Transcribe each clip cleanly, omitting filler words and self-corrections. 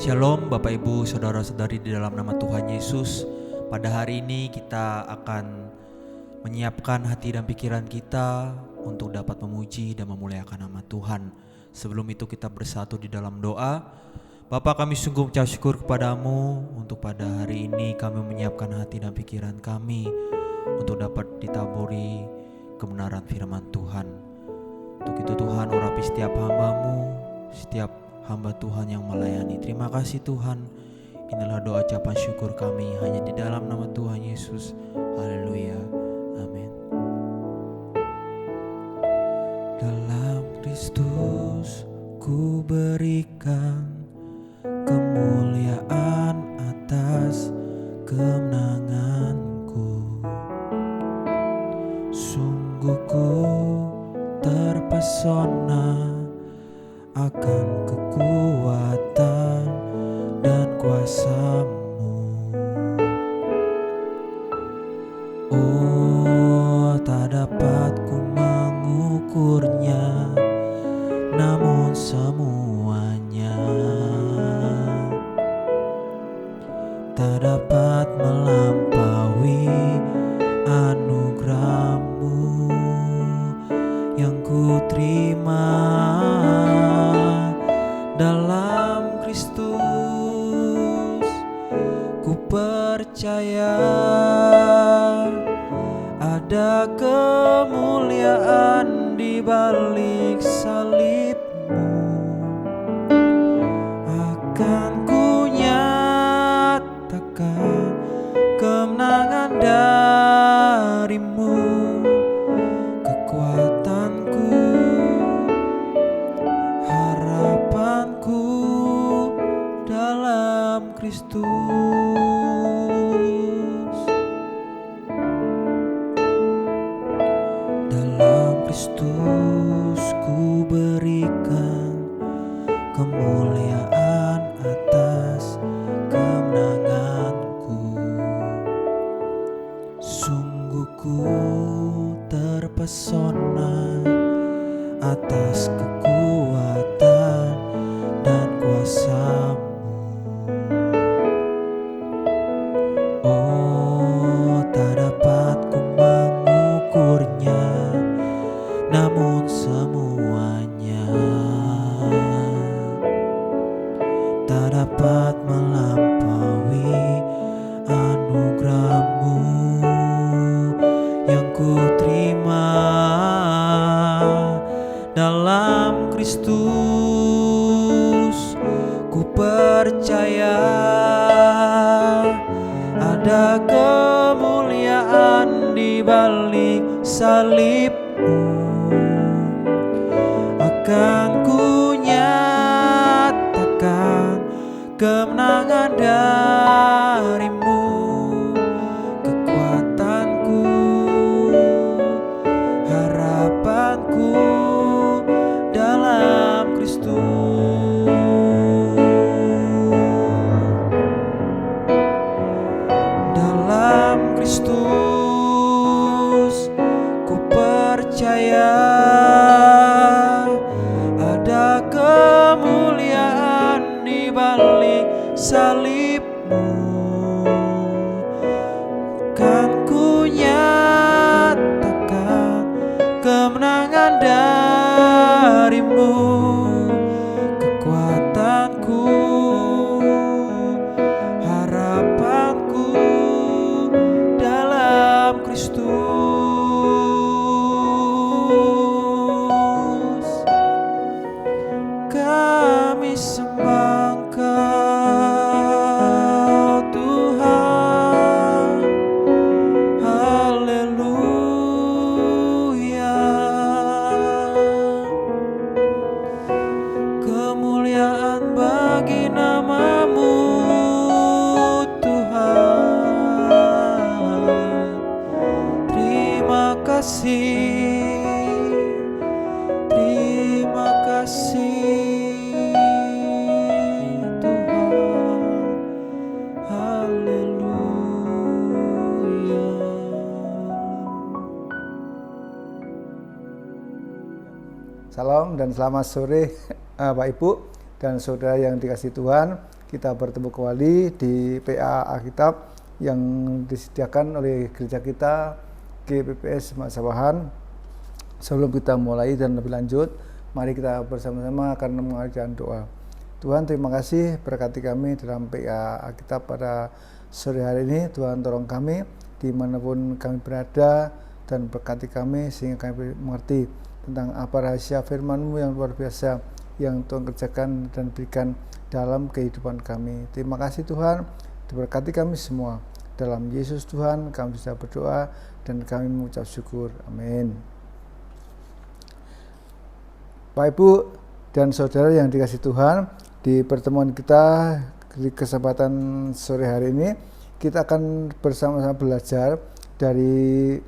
Shalom Bapak Ibu Saudara-saudari di dalam nama Tuhan Yesus. Pada hari ini kita akan menyiapkan hati dan pikiran kita untuk dapat memuji dan memuliakan nama Tuhan. Sebelum itu kita bersatu di dalam doa. Bapa, kami sungguh mengucap syukur kepadamu untuk pada hari ini kami menyiapkan hati dan pikiran kami untuk dapat ditaburi kebenaran firman Tuhan. Untuk itu Tuhan, urapi setiap hamba-Mu, setiap hamba Tuhan yang melayani. Terima kasih Tuhan. Inilah doa ucapan syukur kami hanya di dalam nama Tuhan Yesus. Haleluya. Amin. Dalam Kristus ku berikan kemuliaan atas kemenanganku. Sungguh ku terpesona akan kekuatan dan kuasa-Mu. Oh, tak dapat ku mengukurnya, namun semuanya tak dapat melampaui anugerah-Mu yang ku terima dalam Kristus. Ku percaya ada kemuliaan di balik salib-Mu. Akan ku nyatakan kemenangan dari-Mu, kekuatanku, harapanku dalam Kristus. Dalam Kristus ku berikan kemuliaan atas kemenanganku. Sungguh ku terpesona atas kekuatan dan kuasa-Mu. Oh, tak dapat ku mengukurnya, namun semuanya tak dapat melampaui anugerah-Mu yang ku terima dalam Kristus. Ku percaya ada kemuliaan di balik salib-Mu. Akan ku nyatakan kemenangan dari-Mu, kekuatanku, harapanku dalam Kristus. Dalam Kristus ku percaya ada kemuliaan di balik salib-Mu. Kan ku nyatakan kemenangan dari-Mu, kekuatanku, harapanku dalam Kristus. Kami sembah Engkau Tuhan, haleluya. Kemuliaan bagi nama-Mu Tuhan. Terima kasih, terima kasih Tuhan, haleluya. Salam dan selamat sore Bapak Ibu dan saudara yang dikasihi Tuhan. kita bertemu kembali di PA Alkitab yang disediakan oleh gereja kita GPPS Masawahan. Sebelum kita mulai dan lebih lanjut, mari kita bersama-sama akan mengajarkan doa. Tuhan, terima kasih berkati kami dalam PA Alkitab pada sore hari ini. Tuhan, tolong kami dimanapun kami berada dan berkati kami sehingga kami mengerti tentang apa rahasia firman-Mu yang luar biasa yang Tuhan kerjakan dan berikan dalam kehidupan kami. Terima kasih Tuhan, diberkati kami semua. Dalam Yesus Tuhan kami bisa berdoa dan kami mengucap syukur. Amin. Bapak Ibu dan Saudara yang dikasihi Tuhan, di pertemuan kita di kesempatan sore hari ini kita akan bersama-sama belajar dari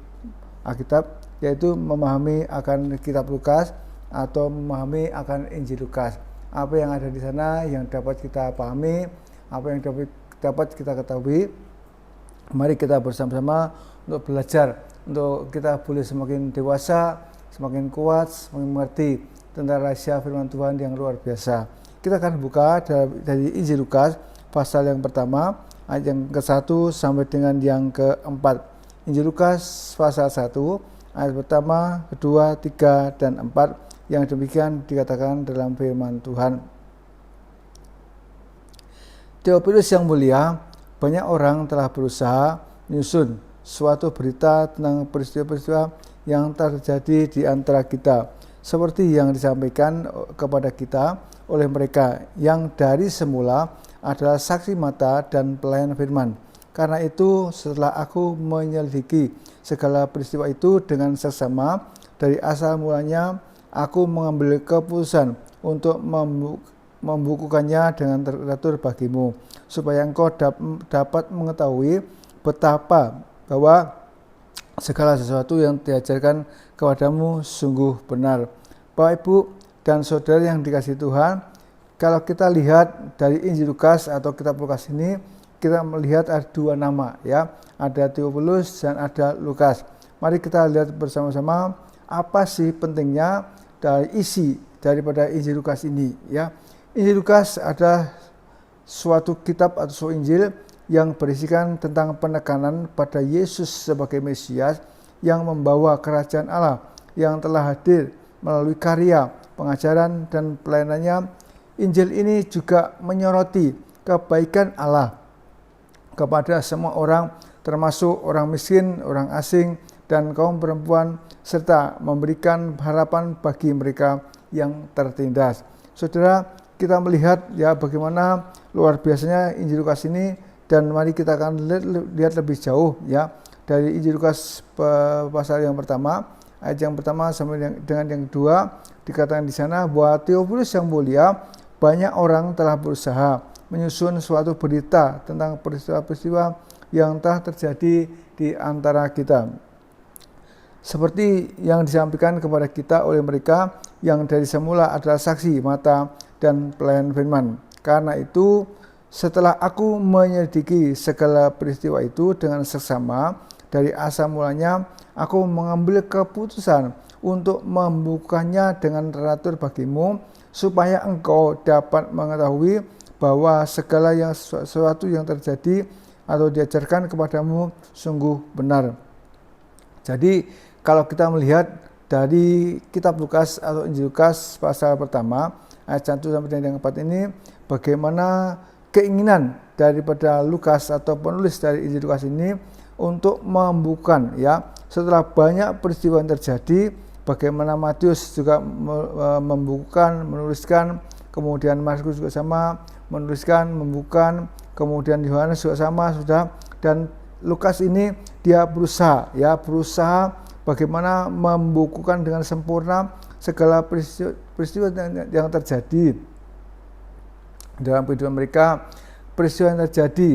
Alkitab, yaitu memahami akan kitab Lukas atau memahami akan Injil Lukas. Apa yang ada di sana yang dapat kita pahami, apa yang dapat kita ketahui. Mari kita bersama-sama untuk belajar, untuk kita boleh semakin dewasa, semakin kuat, semakin mengerti tentang rahasia firman Tuhan yang luar biasa. Kita akan buka dari Injil Lukas pasal yang pertama, ayat yang ke-1 sampai dengan yang ke-4. Injil Lukas pasal 1, ayat pertama, kedua, 3, dan 4, yang demikian dikatakan dalam firman Tuhan. Theophilus yang mulia, banyak orang telah berusaha menyusun suatu berita tentang peristiwa-peristiwa yang terjadi di antara kita, seperti yang disampaikan kepada kita oleh mereka yang dari semula adalah saksi mata dan pelayan firman. Karena itu, setelah aku menyelidiki segala peristiwa itu dengan seksama dari asal mulanya, aku mengambil keputusan untuk membukukannya dengan teratur bagimu, supaya engkau dapat mengetahui betapa bahwa segala sesuatu yang diajarkan kepadamu sungguh benar. Bapak, Ibu, dan Saudara yang dikasihi Tuhan, kalau kita lihat dari Injil Lukas atau kitab Lukas ini, kita melihat ada dua nama, ya, ada Theophilus dan ada Lukas. Mari kita lihat bersama-sama apa sih pentingnya dari isi daripada Injil Lukas ini, ya. Injil Lukas ada suatu kitab atau suatu Injil yang berisikan tentang penekanan pada Yesus sebagai Mesias yang membawa kerajaan Allah yang telah hadir melalui karya, pengajaran, dan pelayanannya. Injil ini juga menyoroti kebaikan Allah kepada semua orang, termasuk orang miskin, orang asing, dan kaum perempuan, serta memberikan harapan bagi mereka yang tertindas. Saudara, kita melihat ya bagaimana luar biasanya Injil Lukas ini, dan mari kita akan lihat lebih jauh ya dari Injil Lukas pasal yang pertama, ayat yang pertama sampai dengan yang kedua. Dikatakan di sana bahwa Theophilus yang mulia, banyak orang telah berusaha menyusun suatu berita tentang peristiwa-peristiwa yang telah terjadi di antara kita, seperti yang disampaikan kepada kita oleh mereka yang dari semula adalah saksi mata dan pelayan firman. Karena itu, setelah aku menyelidiki segala peristiwa itu dengan seksama dari asal mulanya, aku mengambil keputusan untuk membukanya dengan teratur bagimu, supaya engkau dapat mengetahui bahwa segala sesuatu yang terjadi atau diajarkan kepadamu sungguh benar. Jadi kalau kita melihat dari kitab Lukas atau Injil Lukas pasal pertama ayat 1 sampai dengan 4 ini, bagaimana keinginan daripada Lukas atau penulis dari Injil Lukas ini untuk membukukan, ya, setelah banyak peristiwa yang terjadi, bagaimana Matius juga membukukan, menuliskan, kemudian Markus juga sama menuliskan, membukukan, kemudian Yohanes juga sama sudah, dan Lukas ini dia berusaha bagaimana membukukan dengan sempurna segala peristiwa yang terjadi dalam kehidupan mereka, peristiwa yang terjadi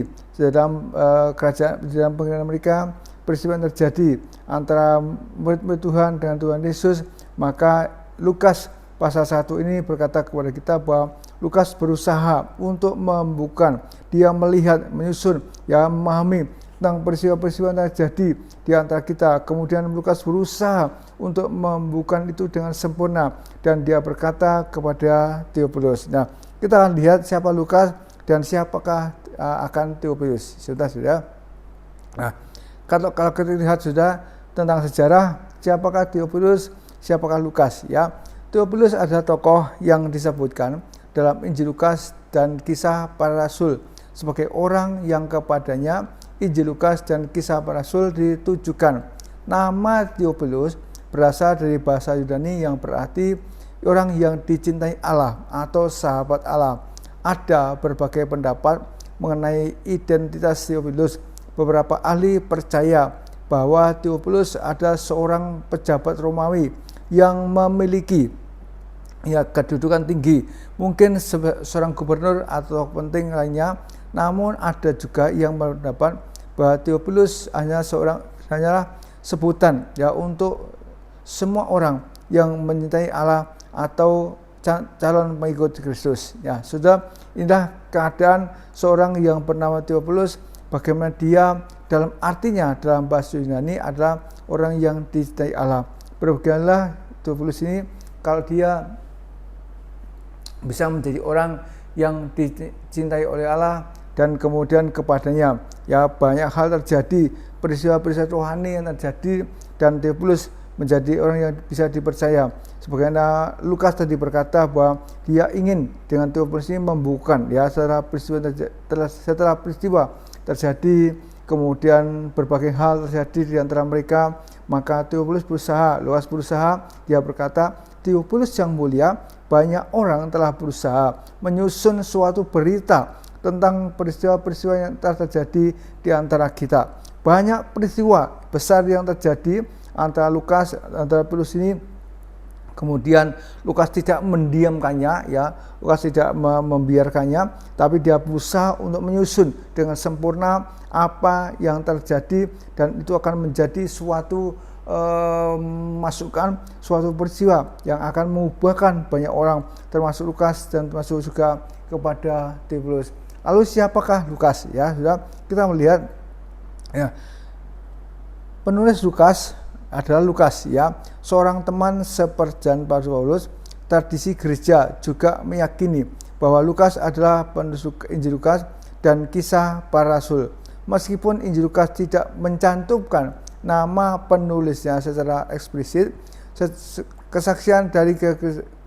dalam kerajaan, dalam pengadilan mereka, peristiwa yang terjadi antara murid-murid Tuhan dengan Tuhan Yesus. Maka Lukas pasal 1 ini berkata kepada kita bahwa Lukas berusaha untuk membukukan, dia melihat, menyusun, ya, memahami tentang peristiwa-peristiwa yang terjadi di antara kita. Kemudian Lukas berusaha untuk membukukan itu dengan sempurna, dan dia berkata kepada Theophilus. Nah, kita akan lihat siapa Lukas. dan siapakah akan Theophilus? Sudah. Nah, kalau kita lihat sudah tentang sejarah, siapakah Theophilus, siapakah Lukas ya. Theophilus adalah tokoh yang disebutkan dalam Injil Lukas dan Kisah Para Rasul sebagai orang yang kepadanya Injil Lukas dan Kisah Para Rasul ditujukan. Nama Theophilus berasal dari bahasa Yunani yang berarti orang yang dicintai Allah atau sahabat Allah. Ada berbagai pendapat mengenai identitas Theophilus. Beberapa ahli percaya bahwa Theophilus adalah seorang pejabat Romawi yang memiliki kedudukan tinggi, mungkin seorang gubernur atau penting lainnya. Namun ada juga yang berpendapat bahwa Theophilus hanyalah sebutan untuk semua orang yang mencintai Allah atau calon pengikut Kristus. Ya, sudah, inilah keadaan seorang yang bernama Theophilus. Bagaimana dia dalam artinya dalam bahasa Yunani adalah orang yang dicintai Allah. Berbagaimana Theophilus ini kalau dia bisa menjadi orang yang dicintai oleh Allah dan kemudian kepadanya ya banyak hal terjadi, peristiwa-peristiwa rohani yang terjadi, dan Theophilus menjadi orang yang bisa dipercaya. Sebagaimana Lukas tadi berkata bahwa dia ingin dengan Theophilus ini membukukan ya setelah peristiwa terjadi, kemudian berbagai hal terjadi di antara mereka, maka Theophilus Lukas berusaha, dia berkata, Theophilus yang mulia, banyak orang telah berusaha menyusun suatu berita tentang peristiwa-peristiwa yang telah terjadi di antara kita. Banyak peristiwa besar yang terjadi antara Theophilus ini. Kemudian Lukas tidak mendiamkannya ya, Lukas tidak membiarkannya, tapi dia berusaha untuk menyusun dengan sempurna apa yang terjadi, dan itu akan menjadi suatu masukan, suatu peristiwa yang akan mengubahkan banyak orang, termasuk Lukas dan termasuk juga kepada Theophilus. Lalu siapakah Lukas? Ya, sudah kita melihat ya, penulis Lukas adalah Lukas ya, seorang teman seperjalanan Paulus. Tradisi gereja juga meyakini bahwa Lukas adalah penulis Injil Lukas dan Kisah Para Rasul. Meskipun Injil Lukas tidak mencantumkan nama penulisnya secara eksplisit, kesaksian dari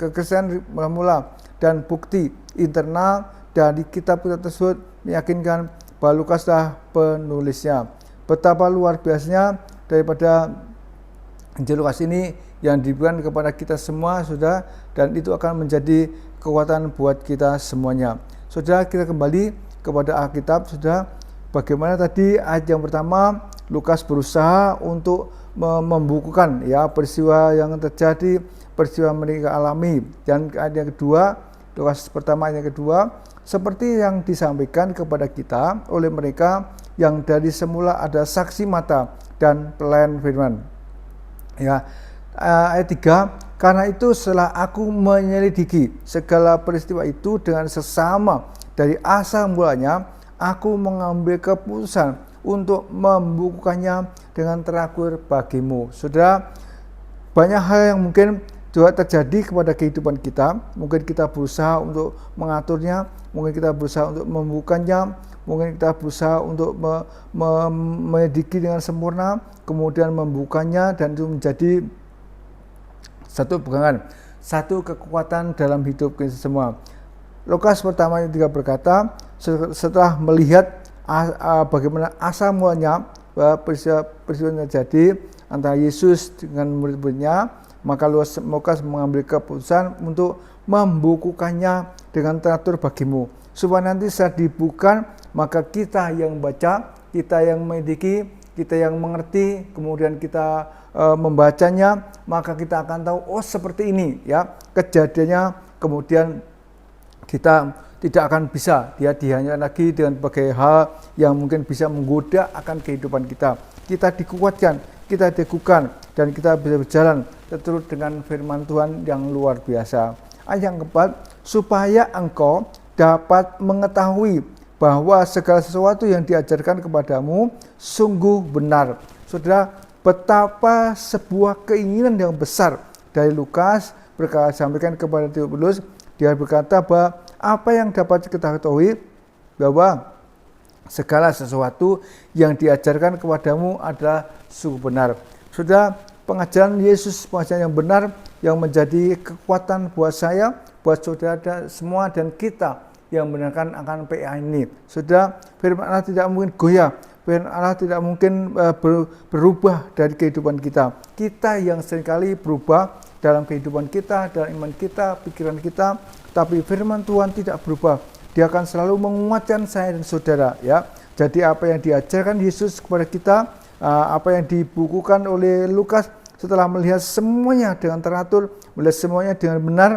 kekristenan mula dan bukti internal dari kitab-kitab tersebut meyakinkan bahwa Lukas adalah penulisnya. Betapa luar biasanya daripada Injil Lukas ini yang diberikan kepada kita semua, saudara, dan itu akan menjadi kekuatan buat kita semuanya. Saudara, kita kembali kepada Alkitab, saudara. Bagaimana tadi ayat yang pertama, Lukas berusaha untuk membukukan ya peristiwa yang terjadi, peristiwa mereka alami. Dan ayat yang kedua, Lukas pertama ayat yang kedua, seperti yang disampaikan kepada kita oleh mereka yang dari semula ada saksi mata dan pelayan firman. Ya, ayat 3, karena itu setelah aku menyelidiki segala peristiwa itu dengan sesama dari asal mulanya, aku mengambil keputusan untuk membukukannya dengan terakhir bagimu. Saudara, banyak hal yang mungkin juga terjadi kepada kehidupan kita. Mungkin kita berusaha untuk mengaturnya, mungkin kita berusaha untuk membukukannya, mungkin kita berusaha untuk menyelidiki dengan sempurna, kemudian membukanya, dan itu menjadi satu pegangan, satu kekuatan dalam hidup kita semua. Lukas pertama yang 3 berkata, setelah melihat bagaimana asal mulanya peristiwa yang terjadi antara Yesus dengan murid-muridnya, maka Lukas mengambil keputusan untuk membukukannya dengan teratur bagimu, supaya nanti saat dibuka, maka kita yang baca, kita yang menyelidiki, kita yang mengerti, kemudian kita membacanya, maka kita akan tahu, oh seperti ini ya kejadiannya. Kemudian kita tidak akan bisa dihanyakan lagi dengan berbagai hal yang mungkin bisa menggoda akan kehidupan kita. Kita dikuatkan, kita diteguhkan, dan kita bisa berjalan terus dengan firman Tuhan yang luar biasa. Ayat yang keempat, supaya engkau dapat mengetahui bahwa segala sesuatu yang diajarkan kepadamu sungguh benar. Saudara, betapa sebuah keinginan yang besar dari Lukas sampaikan kepada Theophilus. Dia berkata bahwa apa yang dapat kita ketahui bahwa segala sesuatu yang diajarkan kepadamu adalah sungguh benar. Sudah, pengajaran Yesus, pengajaran yang benar yang menjadi kekuatan buat saya, buat saudara semua dan kita yang mendengarkan akan PA ini. Sudah, firman Allah tidak mungkin goyah, firman Allah tidak mungkin berubah dari kehidupan kita. Kita yang seringkali berubah dalam kehidupan kita, dalam iman kita, pikiran kita, tapi firman Tuhan tidak berubah. Dia akan selalu menguatkan saya dan saudara, ya. Jadi apa yang diajarkan Yesus kepada kita, apa yang dibukukan oleh Lukas setelah melihat semuanya dengan teratur, melihat semuanya dengan benar,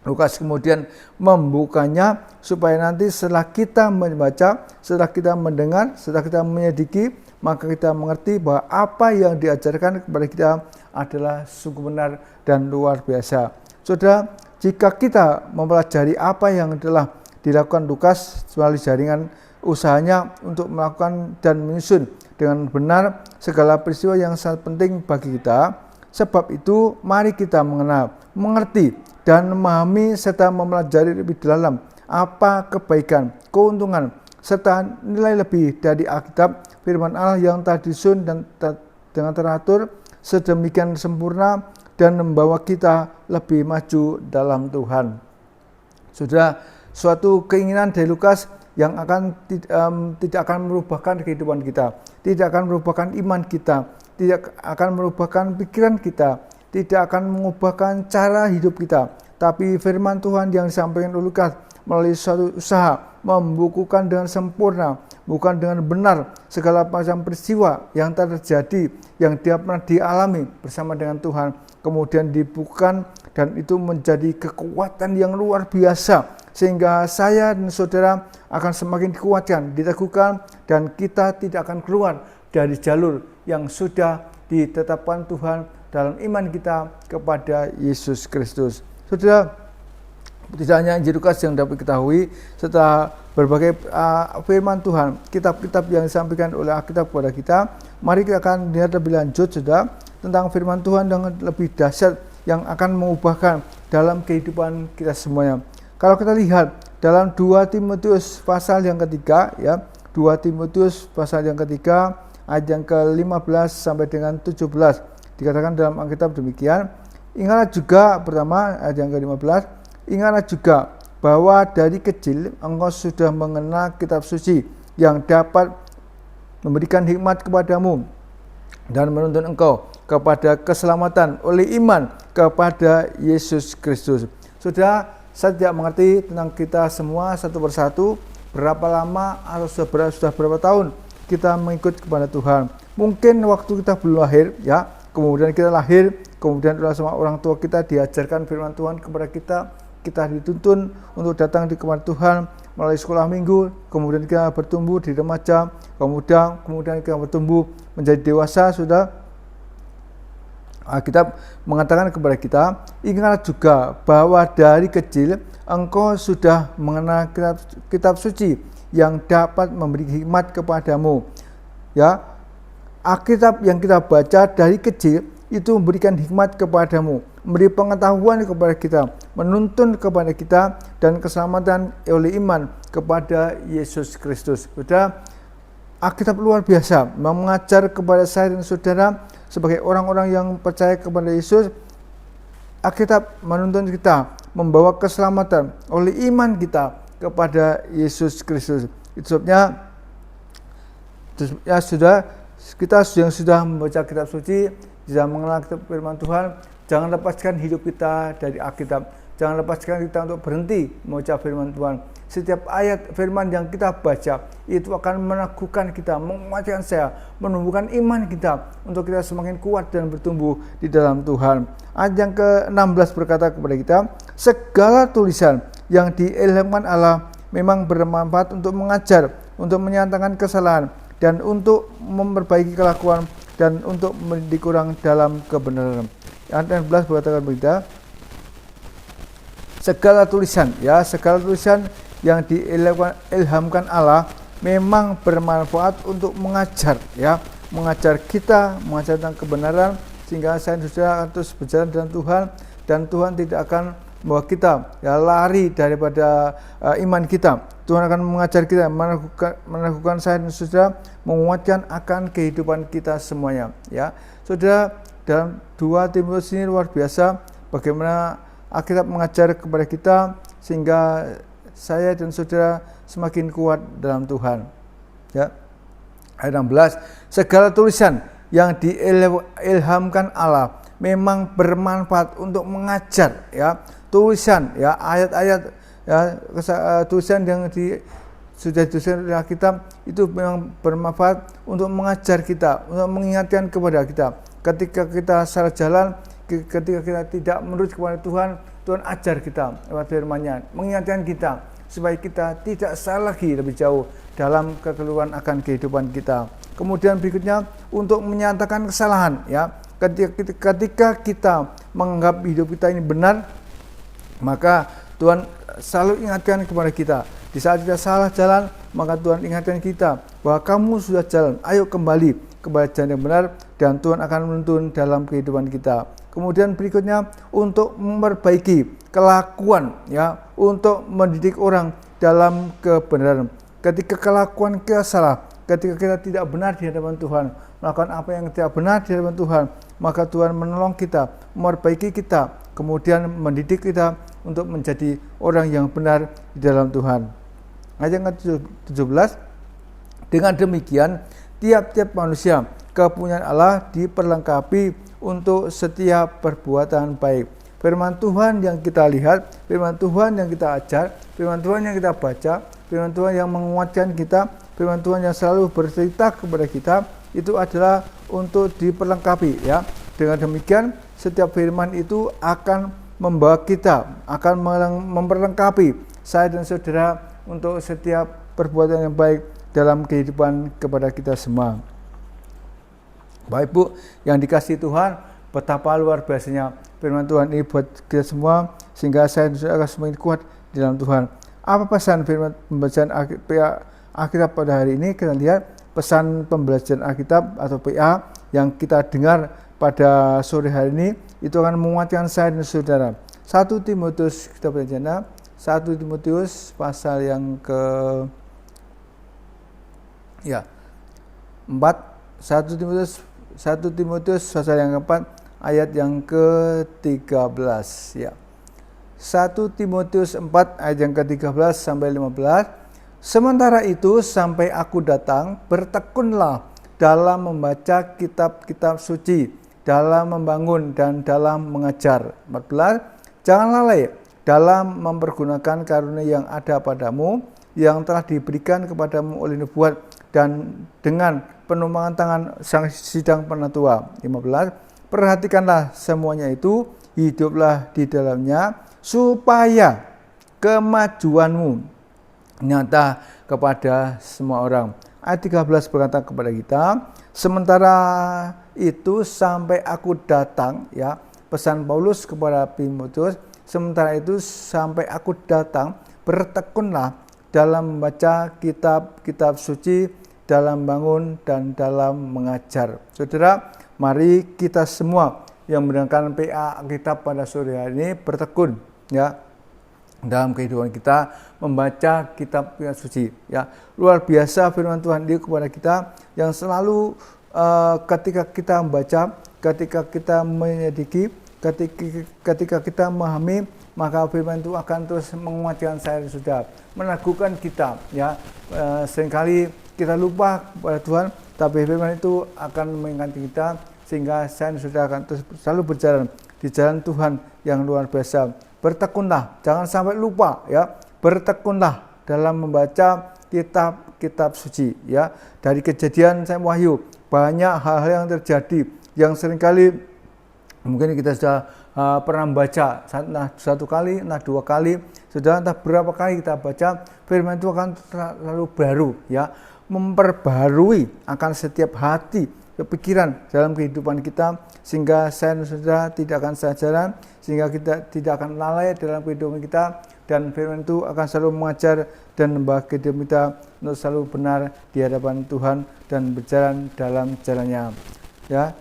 Lukas kemudian membukanya supaya nanti setelah kita membaca, setelah kita mendengar, setelah kita menyelidiki, maka kita mengerti bahwa apa yang diajarkan kepada kita adalah sungguh benar dan luar biasa. Saudara, jika kita mempelajari apa yang telah dilakukan Lukas melalui jaringan usahanya untuk melakukan dan menyusun dengan benar segala peristiwa yang sangat penting bagi kita. Sebab itu mari kita mengenal, mengerti dan memahami serta mempelajari lebih dalam apa kebaikan, keuntungan serta nilai lebih dari Alkitab, firman Allah yang telah disusun dan dengan teratur sedemikian sempurna dan membawa kita lebih maju dalam Tuhan. Sudah, suatu keinginan dari Lukas yang tidak akan merubahkan kehidupan kita, tidak akan merubahkan iman kita, tidak akan merubahkan pikiran kita, tidak akan mengubahkan cara hidup kita. Tapi firman Tuhan yang disampaikan oleh Lukas melalui suatu usaha membukukan dengan sempurna, bukan dengan benar segala macam peristiwa yang terjadi, yang dia pernah dialami bersama dengan Tuhan, kemudian dibukukan, dan itu menjadi kekuatan yang luar biasa, sehingga saya dan saudara akan semakin dikuatkan, diteguhkan, dan kita tidak akan keluar dari jalur yang sudah ditetapkan Tuhan dalam iman kita kepada Yesus Kristus. Saudara, tidak hanya Injil Lukas yang dapat diketahui, setelah berbagai firman Tuhan, kitab-kitab yang disampaikan oleh Alkitab kepada kita, mari kita akan lihat lebih lanjut, saudara, tentang firman Tuhan dengan lebih dahsyat yang akan mengubahkan dalam kehidupan kita semuanya. Kalau kita lihat dalam 2 Timotius pasal yang ketiga, ya, 2 Timotius pasal yang ketiga ayat yang ke-15 sampai dengan 17, dikatakan dalam Alkitab demikian. Ingatlah juga, pertama ayat yang ke-15, ingatlah juga bahwa dari kecil engkau sudah mengenal kitab suci yang dapat memberikan hikmat kepadamu dan menuntun engkau kepada keselamatan oleh iman kepada Yesus Kristus. Saudara, saya tidak mengerti tentang kita semua satu persatu berapa lama atau sudah berapa tahun kita mengikut kepada Tuhan. Mungkin waktu kita belum lahir, ya, kemudian kita lahir, kemudian sama orang tua kita diajarkan firman Tuhan kepada kita, kita dituntun untuk datang di kepada Tuhan melalui sekolah minggu, kemudian kita bertumbuh di remaja, kemudian kita bertumbuh menjadi dewasa. Sudah, Alkitab mengatakan kepada kita, ingatlah juga bahwa dari kecil engkau sudah mengenal kitab suci yang dapat memberi hikmat kepadamu. Ya, Alkitab yang kita baca dari kecil itu memberikan hikmat kepadamu, memberi pengetahuan kepada kita, menuntun kepada kita dan keselamatan oleh iman kepada Yesus Kristus. Sudah, Alkitab luar biasa mengajar kepada saya dan saudara sebagai orang-orang yang percaya kepada Yesus. Alkitab menuntun kita membawa keselamatan oleh iman kita kepada Yesus Kristus. Itu sebabnya ya, kita yang sudah membaca kitab suci, sudah mengenal firman Tuhan, jangan lepaskan hidup kita dari Alkitab. Jangan lepaskan kita untuk berhenti membaca firman Tuhan. Setiap ayat firman yang kita baca itu akan meneguhkan kita, menguatkan saya, menumbuhkan iman kita untuk kita semakin kuat dan bertumbuh di dalam Tuhan. Ayat yang ke-16 berkata kepada kita, segala tulisan yang diilhamkan Allah memang bermanfaat untuk mengajar, untuk menyatakan kesalahan, dan untuk memperbaiki kelakuan, dan untuk mendidik orang dalam kebenaran. Ayat 16 berkata kepada kita, segala tulisan, ya, segala tulisan yang diilhamkan Allah memang bermanfaat untuk mengajar, ya, mengajar kita, mengajar tentang kebenaran, sehingga saya dan saudara akan terus berjalan dengan Tuhan, dan Tuhan tidak akan membawa kita, ya, lari daripada iman kita. Tuhan akan mengajar kita, meneguhkan saya dan saudara, menguatkan akan kehidupan kita semuanya. Ya, saudara, dalam 2 Timotius ini luar biasa bagaimana Alkitab mengajar kepada kita sehingga saya dan saudara semakin kuat dalam Tuhan. Ya. Ayat 16, segala tulisan yang diilhamkan Allah memang bermanfaat untuk mengajar, ya. Tulisan, ya, ayat-ayat, ya, tulisan yang sudah dituliskan oleh Alkitab itu memang bermanfaat untuk mengajar kita, untuk mengingatkan kepada kita. Ketika kita salah jalan, ketika kita tidak menurut kepada Tuhan, Tuhan ajar kita lewat firman-Nya, mengingatkan kita supaya kita tidak salah lagi lebih jauh dalam kekeliruan akan kehidupan kita. Kemudian berikutnya untuk menyatakan kesalahan, ya. Ketika kita menganggap hidup kita ini benar, maka Tuhan selalu ingatkan kepada kita. Di saat kita salah jalan, maka Tuhan ingatkan kita bahwa kamu sudah jalan, ayo kembali kepada jalan yang benar, dan Tuhan akan menuntun dalam kehidupan kita. Kemudian berikutnya untuk memperbaiki kelakuan, ya, untuk mendidik orang dalam kebenaran. Ketika kelakuan kita salah, ketika kita tidak benar di hadapan Tuhan, melakukan apa yang tidak benar di hadapan Tuhan, maka Tuhan menolong kita, memperbaiki kita, kemudian mendidik kita untuk menjadi orang yang benar di dalam Tuhan. Ayat yang ke-17, dengan demikian tiap-tiap manusia kepunyaan Allah diperlengkapi untuk setiap perbuatan baik. Firman Tuhan yang kita lihat, firman Tuhan yang kita ajar, firman Tuhan yang kita baca, firman Tuhan yang menguatkan kita, firman Tuhan yang selalu bercerita kepada kita, itu adalah untuk diperlengkapi, ya. Dengan demikian setiap firman itu akan membawa kita, akan memperlengkapi saya dan saudara untuk setiap perbuatan yang baik dalam kehidupan kepada kita semua. Baik Bu, yang dikasihi Tuhan, betapa luar biasanya firman Tuhan ini buat kita semua, sehingga saya dan saudara akan semakin kuat di dalam Tuhan. Apa pesan firman pembacaan Alkitab pada hari ini? Kita lihat pesan pembelajaran Alkitab atau PA yang kita dengar pada sore hari ini, itu akan menguatkan saya dan saudara. 1 Timotius kita baca, 1 Timotius pasal yang ke 4, 1 Timotius pasal yang keempat ayat yang ke-13, ya. 1 Timotius 4 ayat yang ke-13 sampai 15. Sementara itu sampai aku datang, bertekunlah dalam membaca kitab-kitab suci, dalam membangun dan dalam mengajar. 14. Jangan lalai dalam mempergunakan karunia yang ada padamu, yang telah diberikan kepadamu oleh nubuat dan dengan penumpangan tangan sang sidang penatua. 15. Perhatikanlah semuanya itu, hiduplah di dalamnya, supaya kemajuanmu nyata kepada semua orang. Ayat 13 berkata kepada kita, sementara itu sampai aku datang, ya, pesan Paulus kepada Timotius, sementara itu sampai aku datang, bertekunlah dalam membaca kitab-kitab suci, dalam bangun dan dalam mengajar. Saudara, mari kita semua yang mendengarkan PA Alkitab pada sore hari ini bertekun, ya, dalam kehidupan kita membaca kitab suci, ya. Luar biasa firman Tuhan ini kepada kita yang selalu ketika kita membaca, ketika kita menyelidiki, ketika kita memahami, maka firman itu akan terus menguatkan saya dan saudara, meneguhkan kita, ya. Seringkali kita lupa kepada Tuhan, tapi firman itu akan mengingatkan kita sehingga saya dan saudara akan terus selalu berjalan di jalan Tuhan yang luar biasa. Bertekunlah, jangan sampai lupa, ya. Bertekunlah dalam membaca kitab-kitab suci, ya. Dari Kejadian sampai Wahyu, banyak hal-hal yang terjadi yang seringkali mungkin kita sudah pernah baca satu kali, dua kali, sudah entah berapa kali kita baca, firman itu akan selalu baru, ya, memperbarui akan setiap hati, kepikiran dalam kehidupan kita, sehingga saya dan saudara tidak akan salah jalan, sehingga kita tidak akan lalai dalam kehidupan kita, dan firman itu akan selalu mengajar dan membawa kehidupan kita untuk selalu benar di hadapan Tuhan dan berjalan dalam jalannya, ya.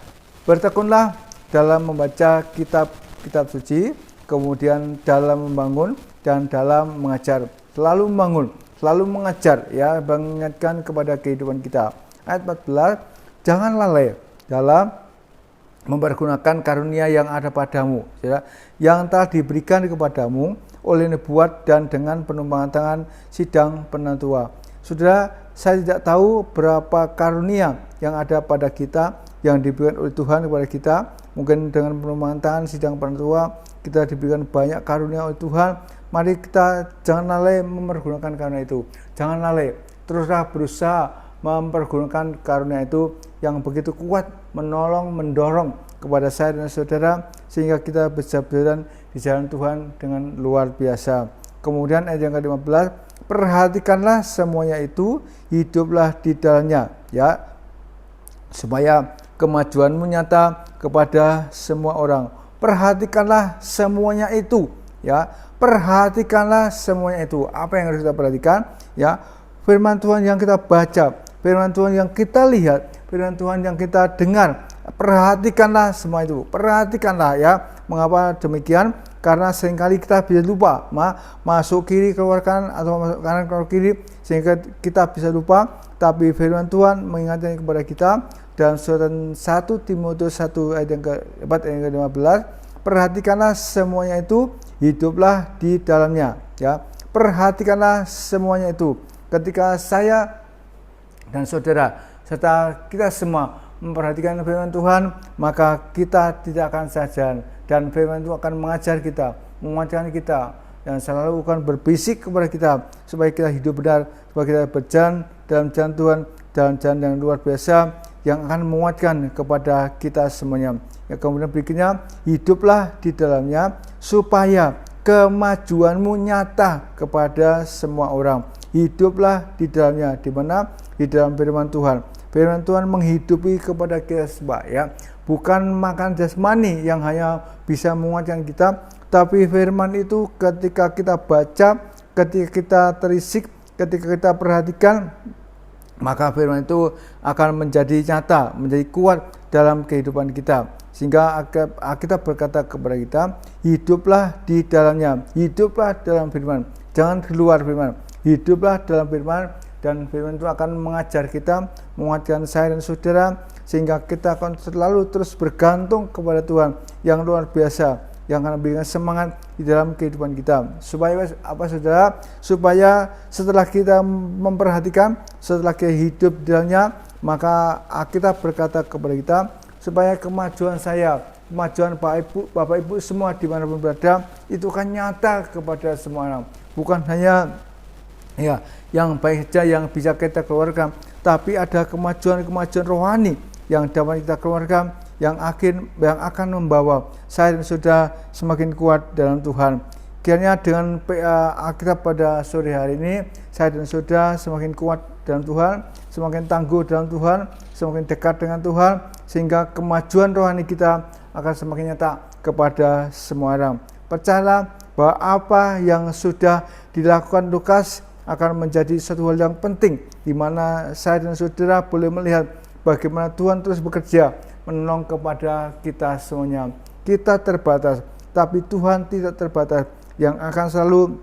Bertekunlah dalam membaca kitab-kitab suci, kemudian dalam membangun dan dalam mengajar. Selalu membangun, selalu mengajar, ya, mengingatkan kepada kehidupan kita. Ayat 14, jangan lalai dalam mempergunakan karunia yang ada padamu, ya, yang telah diberikan kepadamu oleh nubuat dan dengan penumpangan tangan sidang penentua. Saudara, saya tidak tahu berapa karunia yang ada pada kita, yang diberikan oleh Tuhan kepada kita. Mungkin dengan penumpangan tangan sidang penentua kita diberikan banyak karunia oleh Tuhan. Mari kita jangan lalai mempergunakan karunia itu. Jangan lalai, teruslah berusaha mempergunakan karunia itu yang begitu kuat, menolong, mendorong kepada saya dan saudara, sehingga kita bisa berjalan di jalan Tuhan dengan luar biasa. Kemudian ayat yang ke-15, perhatikanlah semuanya itu, hiduplah di dalamnya, ya, supaya kemajuanmu nyata kepada semua orang. Perhatikanlah semuanya itu, ya, perhatikanlah semuanya itu. Apa yang harus kita perhatikan? Ya, firman Tuhan yang kita baca, firman Tuhan yang kita lihat, firman Tuhan yang kita dengar. Perhatikanlah semua itu, perhatikanlah, ya. Mengapa demikian? Karena seringkali kita bisa lupa, masuk kiri keluar kanan atau masuk kanan keluar kiri, sehingga kita bisa lupa. Tapi firman Tuhan mengingatkan kepada kita dan surat 1 Timotius 1 ayat yang ke-4 ayat yang ke-15, perhatikanlah semuanya itu, hiduplah di dalamnya, ya. Perhatikanlah semuanya itu. Ketika saya dan saudara serta kita semua memperhatikan firman Tuhan, maka kita tidak akan saja, dan firman itu akan mengajar kita, menguatkan kita, dan selalu akan berbisik kepada kita supaya kita hidup benar, supaya kita berjalan dalam jalan Tuhan, dalam jalan yang luar biasa yang akan menguatkan kepada kita semuanya. Ya, kemudian berikutnya, hiduplah di dalamnya supaya kemajuanmu nyata kepada semua orang. Hiduplah di dalamnya, di mana? Di dalam firman Tuhan. Firman Tuhan menghidupi kepada kita semua, ya. Bukan makan jasmani yang hanya bisa menguatkan kita, tapi firman itu ketika kita baca, ketika kita terisik, ketika kita perhatikan, maka firman itu akan menjadi nyata, menjadi kuat dalam kehidupan kita. Sehingga Alkitab berkata kepada kita, hiduplah di dalamnya, hiduplah dalam firman, jangan keluar firman, hiduplah dalam firman. Dan firman itu akan mengajar kita, menguatkan saya dan saudara, sehingga kita akan selalu terus bergantung kepada Tuhan yang luar biasa, yang akan memberikan semangat di dalam kehidupan kita. Supaya apa, saudara? Supaya setelah kita memperhatikan, setelah kita hidup di dalamnya, maka kita berkata kepada kita, supaya kemajuan saya, kemajuan Bapak Ibu semua dimanapun berada, itu akan nyata kepada semua orang. Bukan hanya, ya, yang baik saja yang bisa kita keluarkan, tapi ada kemajuan-kemajuan rohani yang dapat kita keluarkan, yang akan membawa saya dan saudara semakin kuat dalam Tuhan. Kiranya dengan Alkitab pada sore hari ini, saya dan saudara semakin kuat dalam Tuhan, semakin tangguh dalam Tuhan, semakin dekat dengan Tuhan, sehingga kemajuan rohani kita akan semakin nyata kepada semua orang. Percayalah bahwa apa yang sudah dilakukan Lukas akan menjadi satu hal yang penting, di mana saya dan saudara boleh melihat bagaimana Tuhan terus bekerja menolong kepada kita semuanya. Kita terbatas, tapi Tuhan tidak terbatas, yang akan selalu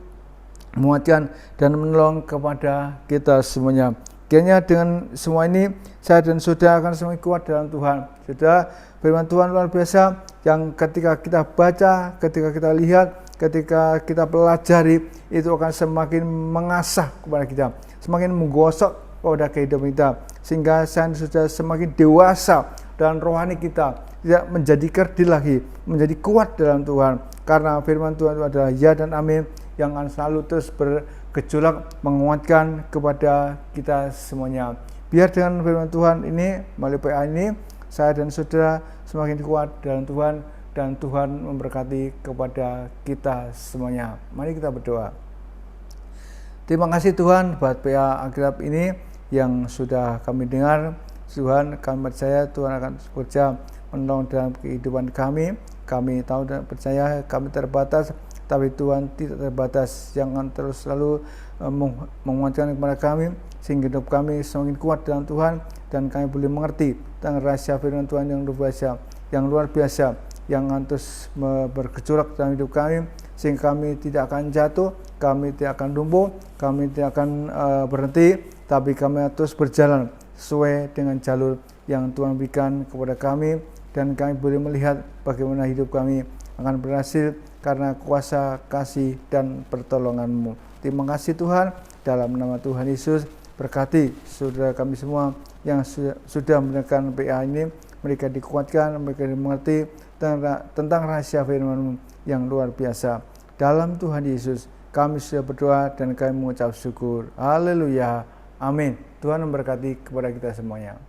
menguatkan dan menolong kepada kita semuanya. Kiranya dengan semua ini, saya dan saudara akan semakin kuat dalam Tuhan. Saudara, firman Tuhan luar biasa yang ketika kita baca, ketika kita lihat, ketika kita pelajari, itu akan semakin mengasah kepada kita, semakin menggosok kepada kehidupan kita, sehingga saya dan saudara semakin dewasa dan rohani kita, tidak menjadi kerdil lagi, menjadi kuat dalam Tuhan. Karena firman Tuhan itu adalah ya dan amin, yang akan selalu terus bergejolak menguatkan kepada kita semuanya. Biar dengan firman Tuhan ini, melalui PA ini, saya dan saudara semakin kuat dalam Tuhan, dan Tuhan memberkati kepada kita semuanya. Mari kita berdoa. Terima kasih Tuhan buat PA Alkitab ini yang sudah kami dengar. Tuhan, kami percaya Tuhan akan bekerja menolong dalam kehidupan kami. Kami tahu dan percaya kami terbatas, tapi Tuhan tidak terbatas, yang akan terus selalu menguatkan kepada kami, sehingga hidup kami semakin kuat dalam Tuhan, dan kami boleh mengerti tentang rahasia firman Tuhan yang luar biasa, yang akan terus bergejolak dalam hidup kami, sehingga kami tidak akan jatuh, kami tidak akan lumpuh, kami tidak akan berhenti, tapi kami terus berjalan sesuai dengan jalur yang Tuhan berikan kepada kami, dan kami boleh melihat bagaimana hidup kami akan berhasil karena kuasa, kasih, dan pertolongan-Mu. Terima kasih Tuhan, dalam nama Tuhan Yesus, berkati saudara kami semua yang sudah mendengarkan PA ini, mereka dikuatkan, mereka dimengerti tentang rahasia firman-Mu yang luar biasa. Dalam Tuhan Yesus, kami sudah berdoa dan kami mengucap syukur. Haleluya. Amin. Tuhan memberkati kepada kita semuanya.